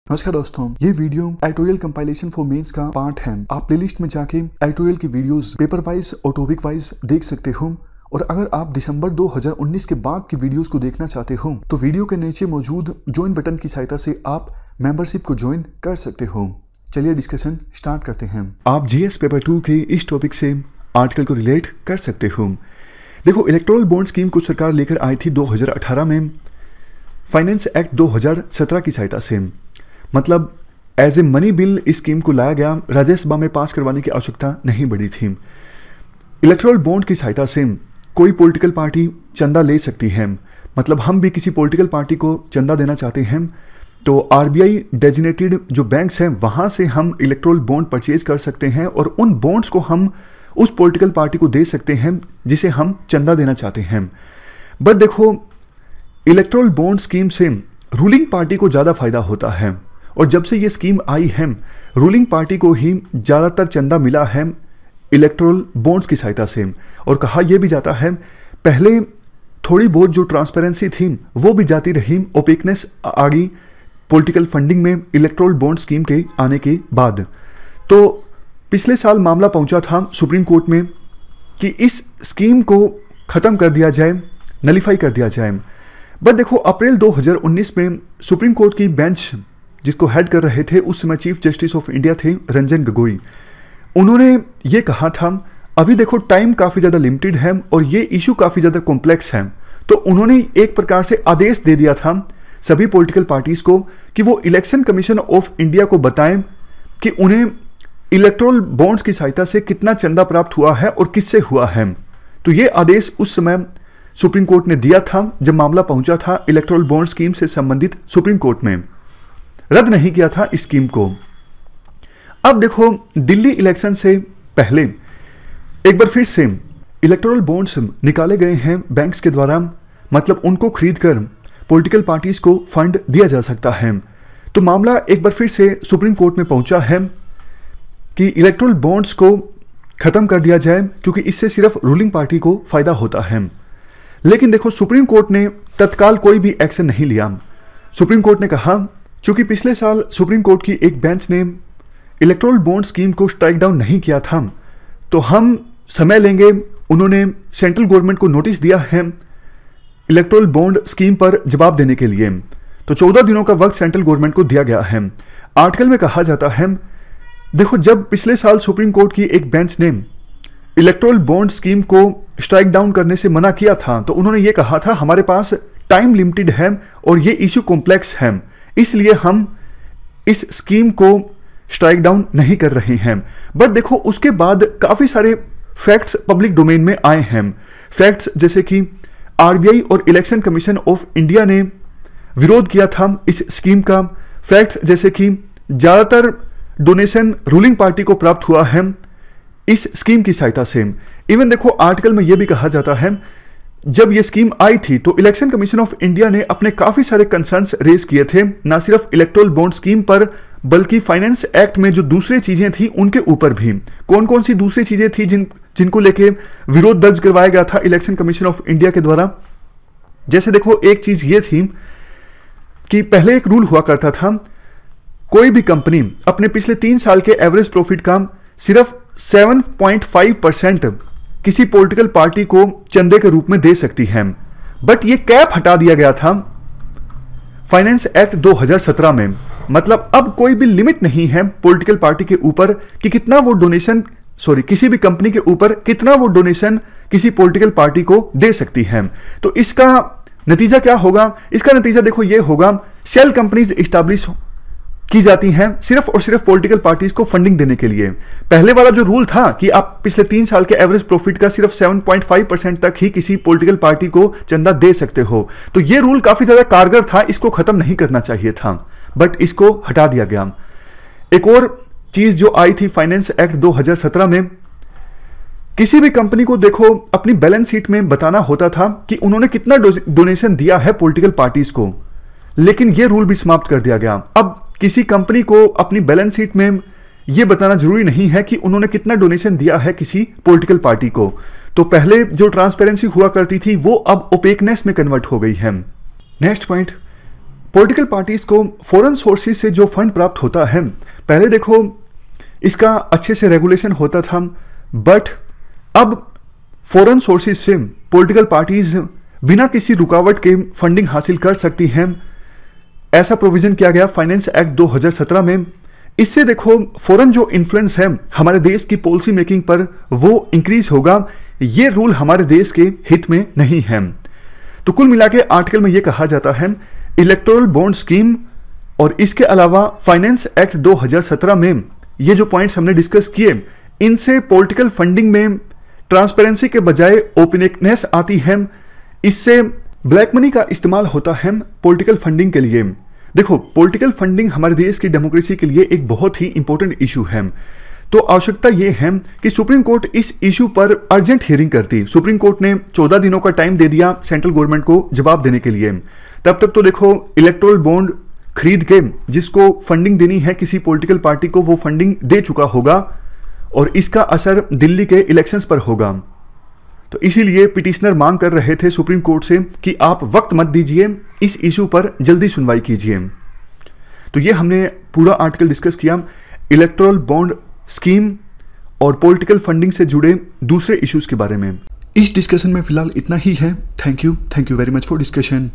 नमस्कार दोस्तों, ये video editorial compilation for mains का पार्ट है। आप प्लेलिस्ट में जाके एडिटोरियल की वीडियोस पेपर वाइज और टॉपिक वाइज देख सकते हो। और अगर आप दिसंबर 2019 के बाद की वीडियोस को देखना चाहते हो तो वीडियो के नीचे मौजूद ज्वाइन बटन की सहायता से आप मेंबरशिप को ज्वाइन कर सकते हो। चलिए डिस्कशन स्टार्ट करते हैं। आप जीएस पेपर 2 के इस टॉपिक से आर्टिकल को रिलेट कर सकते हो। देखो, इलेक्टोरल बॉन्ड स्कीम को सरकार लेकर आई थी 2018 में फाइनेंस एक्ट 2017 की सहायता से। मतलब एज ए मनी बिल इस स्कीम को लाया गया, राज्यसभा में पास करवाने की आवश्यकता नहीं पड़ी थी। इलेक्टोरल बॉन्ड की सहायता से कोई पॉलिटिकल पार्टी चंदा ले सकती है। मतलब हम भी किसी पॉलिटिकल पार्टी को चंदा देना चाहते हैं तो आरबीआई डेजिग्नेटेड जो बैंक्स हैं वहां से हम इलेक्टोरल बॉन्ड परचेज कर सकते हैं और उन बॉन्ड्स को हम उस पॉलिटिकल पार्टी को दे सकते हैं जिसे हम चंदा देना चाहते हैं। बट देखो, इलेक्टोरल बॉन्ड स्कीम से रूलिंग पार्टी को ज्यादा फायदा होता है और जब से ये स्कीम आई है रूलिंग पार्टी को ही ज्यादातर चंदा मिला है इलेक्टोरल बॉन्ड्स की सहायता से। और कहा यह भी जाता है पहले थोड़ी बहुत जो ट्रांसपेरेंसी थी वो भी जाती रही, ओपेकनेस आ गई पॉलिटिकल फंडिंग में इलेक्टोरल बॉन्ड स्कीम के आने के बाद। तो पिछले साल मामला पहुंचा था सुप्रीम कोर्ट में कि इस स्कीम को खत्म कर दिया जाए, नलीफाई कर दिया जाए। बट देखो, अप्रैल 2019 में सुप्रीम कोर्ट की बेंच जिसको हेड कर रहे थे उस समय चीफ जस्टिस ऑफ इंडिया थे रंजन गोगोई, उन्होंने ये कहा था अभी देखो टाइम काफी ज्यादा लिमिटेड है और ये इशू काफी ज्यादा कॉम्प्लेक्स है। तो उन्होंने एक प्रकार से आदेश दे दिया था सभी पॉलिटिकल पार्टीज को कि वो इलेक्शन कमीशन ऑफ इंडिया को बताएं कि उन्हें इलेक्टोरल बॉन्ड्स की सहायता से कितना चंदा प्राप्त हुआ है और किससे हुआ है। तो ये आदेश उस समय सुप्रीम कोर्ट ने दिया था जब मामला पहुंचा था इलेक्टोरल बॉन्ड स्कीम से संबंधित सुप्रीम कोर्ट में, रद्द नहीं किया था इस स्कीम को। अब देखो, दिल्ली इलेक्शन से पहले एक बार फिर से इलेक्टोरल बॉन्ड्स निकाले गए हैं बैंक्स के द्वारा। मतलब उनको खरीदकर पॉलिटिकल पार्टीज को फंड दिया जा सकता है। तो मामला एक बार फिर से सुप्रीम कोर्ट में पहुंचा है कि इलेक्टोरल बॉन्ड्स को खत्म कर दिया जाए क्योंकि इससे सिर्फ रूलिंग पार्टी को फायदा होता है। लेकिन देखो, सुप्रीम कोर्ट ने तत्काल कोई भी एक्शन नहीं लिया। सुप्रीम कोर्ट ने कहा क्योंकि पिछले साल सुप्रीम कोर्ट की एक बेंच ने इलेक्टोरल बॉन्ड स्कीम को स्ट्राइक डाउन नहीं किया था तो हम समय लेंगे। उन्होंने सेंट्रल गवर्नमेंट को नोटिस दिया है इलेक्टोरल बॉन्ड स्कीम पर जवाब देने के लिए। तो 14 दिनों का वक्त सेंट्रल गवर्नमेंट को दिया गया है। आर्टिकल में कहा जाता है, देखो, जब पिछले साल सुप्रीम कोर्ट की एक बेंच ने इलेक्टोरल बॉन्ड स्कीम को स्ट्राइक डाउन करने से मना किया था तो उन्होंने ये कहा था हमारे पास टाइम लिमिटेड है और ये इश्यू कॉम्प्लेक्स है, इसलिए हम इस स्कीम को स्ट्राइक डाउन नहीं कर रहे हैं। बट देखो, उसके बाद काफी सारे फैक्ट्स पब्लिक डोमेन में आए हैं। फैक्ट्स जैसे कि आरबीआई और इलेक्शन कमीशन ऑफ इंडिया ने विरोध किया था इस स्कीम का। फैक्ट्स जैसे कि ज्यादातर डोनेशन रूलिंग पार्टी को प्राप्त हुआ है इस स्कीम की सहायता से। इवन देखो, आर्टिकल में यह भी कहा जाता है जब ये स्कीम आई थी तो इलेक्शन कमीशन ऑफ इंडिया ने अपने काफी सारे कंसर्न्स रेज किए थे, न सिर्फ इलेक्टोरल बॉन्ड स्कीम पर बल्कि फाइनेंस एक्ट में जो दूसरी चीजें थी उनके ऊपर भी। कौन कौन सी दूसरी चीजें थी जिनको लेके विरोध दर्ज करवाया गया था इलेक्शन कमीशन ऑफ इंडिया के द्वारा? जैसे देखो, एक चीज ये थी कि पहले एक रूल हुआ करता था, कोई भी कंपनी अपने पिछले 3 साल के एवरेज प्रॉफिट का सिर्फ 7.5% किसी पॉलिटिकल पार्टी को चंदे के रूप में दे सकती है। बट ये कैप हटा दिया गया था फाइनेंस एक्ट 2017 में। मतलब अब कोई भी लिमिट नहीं है पॉलिटिकल पार्टी के ऊपर कि कितना वो डोनेशन, किसी भी कंपनी के ऊपर कितना वो डोनेशन किसी पॉलिटिकल पार्टी को दे सकती है। तो इसका नतीजा क्या होगा? इसका नतीजा देखो ये होगा, शेल कंपनीज इस्टेब्लिश की जाती हैं सिर्फ और सिर्फ पॉलिटिकल पार्टीज को फंडिंग देने के लिए। पहले वाला जो रूल था कि आप पिछले 3 साल के एवरेज प्रॉफिट का सिर्फ 7.5% तक ही किसी पॉलिटिकल पार्टी को चंदा दे सकते हो, तो ये रूल काफी ज्यादा कारगर था, इसको खत्म नहीं करना चाहिए था, बट इसको हटा दिया गया। एक और चीज जो आई थी फाइनेंस एक्ट 2017 में, किसी भी कंपनी को देखो अपनी बैलेंस शीट में बताना होता था कि उन्होंने कितना डोनेशन दिया है पॉलिटिकल पार्टीज को, लेकिन यह रूल भी समाप्त कर दिया गया। अब किसी कंपनी को अपनी बैलेंस शीट में यह बताना जरूरी नहीं है कि उन्होंने कितना डोनेशन दिया है किसी पॉलिटिकल पार्टी को। तो पहले जो ट्रांसपेरेंसी हुआ करती थी वो अब ओपेकनेस में कन्वर्ट हो गई है। नेक्स्ट पॉइंट, पॉलिटिकल पार्टीज को फॉरेन सोर्सेज से जो फंड प्राप्त होता है, पहले देखो इसका अच्छे से रेगुलेशन होता था, बट अब फॉरेन सोर्सेज से पॉलिटिकल पार्टीज बिना किसी रुकावट के फंडिंग हासिल कर सकती हैं। ऐसा प्रोविजन किया गया फाइनेंस एक्ट 2017 में। इससे देखो फॉरेन जो इन्फ्लुएंस है हमारे देश की पॉलिसी मेकिंग पर वो इंक्रीज होगा। ये रूल हमारे देश के हित में नहीं है। तो कुल मिला के आर्टिकल में ये कहा जाता है इलेक्टोरल बॉन्ड स्कीम और इसके अलावा फाइनेंस एक्ट 2017 में ये जो पॉइंट्स हमने डिस्कस किए, इनसे पॉलिटिकल फंडिंग में ट्रांसपेरेंसी के बजाय ओपननेस आती है। इससे ब्लैक मनी का इस्तेमाल होता है पॉलिटिकल फंडिंग के लिए। देखो पॉलिटिकल फंडिंग हमारे देश की डेमोक्रेसी के लिए एक बहुत ही इंपॉर्टेंट इशू है। तो आवश्यकता यह है कि सुप्रीम कोर्ट इस इशू पर अर्जेंट हियरिंग करती। सुप्रीम कोर्ट ने 14 दिनों का टाइम दे दिया सेंट्रल गवर्नमेंट को जवाब देने के लिए। तब तक तो देखो इलेक्टोरल बॉन्ड खरीद के जिसको फंडिंग देनी है किसी पॉलिटिकल पार्टी को, वो फंडिंग दे चुका होगा और इसका असर दिल्ली के इलेक्शंस पर होगा। तो इसीलिए पिटिशनर मांग कर रहे थे सुप्रीम कोर्ट से कि आप वक्त मत दीजिए, इस इशू पर जल्दी सुनवाई कीजिए। तो ये हमने पूरा आर्टिकल डिस्कस किया इलेक्टोरल बॉन्ड स्कीम और पॉलिटिकल फंडिंग से जुड़े दूसरे इश्यूज के बारे में। इस डिस्कशन में फिलहाल इतना ही है। Thank you very much for discussion.